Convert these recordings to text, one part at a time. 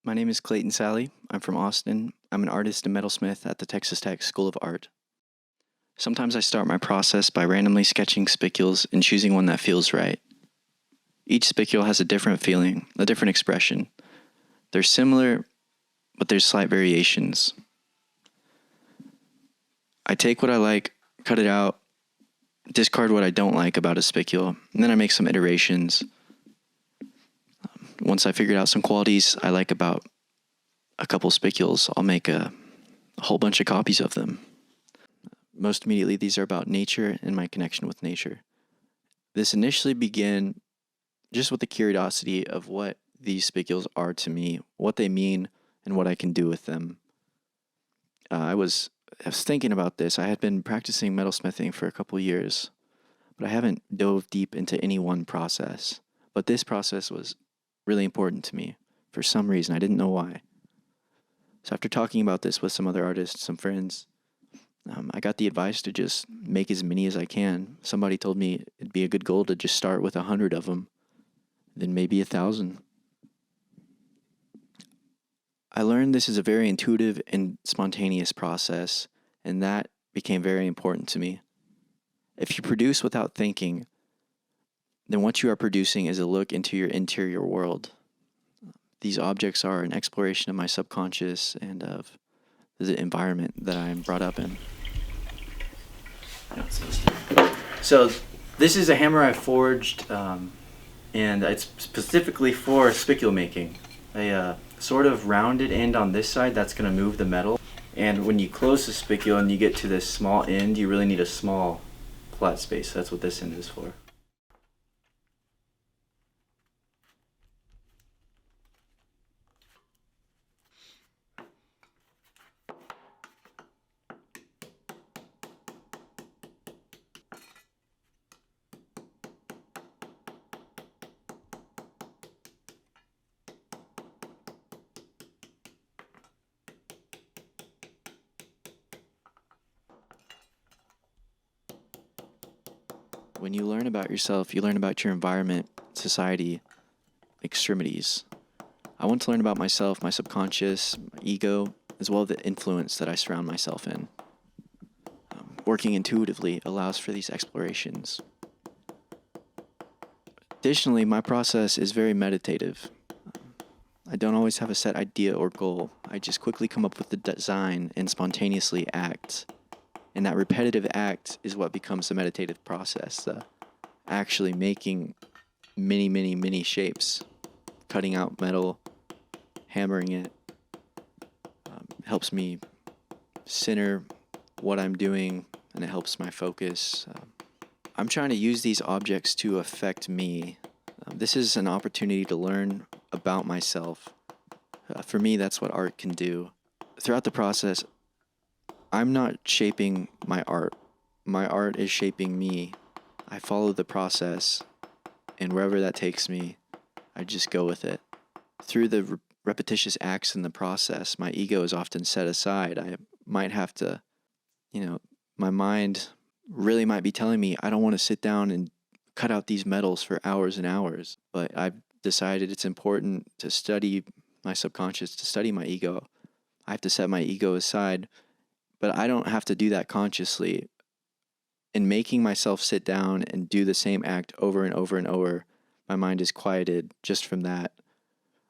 My name is Clayton Salley. I'm from Austin. I'm an artist and metalsmith at the Texas Tech School of Art. Sometimes I start my process by randomly sketching spicules and choosing one that feels right. Each spicule has a different feeling, a different expression. They're similar, but there's slight variations. I take what I like, cut it out, discard what I don't like about a spicule, and then I make some iterations. Once I figured out some qualities I like about a couple spicules, I'll make a whole bunch of copies of them. Most immediately, these are about nature and my connection with nature. This initially began just with the curiosity of what these spicules are to me, what they mean, and what I can do with them. I was thinking about this. I had been practicing metalsmithing for a couple years, but I haven't dove deep into any one process. But this process was really important to me for some reason. I didn't know why. So after talking about this with some other artists, some friends, I got the advice to just make as many as I can. Somebody told me it'd be a good goal to just start with 100 of them, then maybe 1,000. I learned this is a very intuitive and spontaneous process, and that became very important to me. If you produce without thinking, then what you are producing is a look into your interior world. These objects are an exploration of my subconscious and of the environment that I'm brought up in. So this is a hammer I forged, and it's specifically for spicule making. A sort of rounded end on this side that's going to move the metal. And when you close the spicule and you get to this small end, you really need a small flat space. That's what this end is for. When you learn about yourself, you learn about your environment, society, extremities. I want to learn about myself, my subconscious, my ego, as well as the influence that I surround myself in. Working intuitively allows for these explorations. Additionally, my process is very meditative. I don't always have a set idea or goal. I just quickly come up with the design and spontaneously act. And that repetitive act is what becomes the meditative process, actually making many shapes, cutting out metal, hammering it, helps me center what I'm doing, and it helps my focus. I'm trying to use these objects to affect me. This is an opportunity to learn about myself. For me, that's what art can do. Throughout the process, I'm not shaping my art. My art is shaping me. I follow the process, and wherever that takes me, I just go with it. Through the repetitious acts in the process, my ego is often set aside. I might have to, my mind really might be telling me I don't want to sit down and cut out these metals for hours and hours. But I've decided it's important to study my subconscious, to study my ego. I have to set my ego aside, but I don't have to do that consciously. In making myself sit down and do the same act over and over and over, my mind is quieted just from that.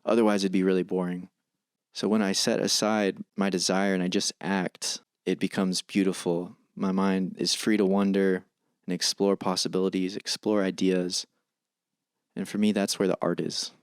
Otherwise, it'd be really boring. So when I set aside my desire and I just act, it becomes beautiful. My mind is free to wonder and explore possibilities, explore ideas. And for me, that's where the art is.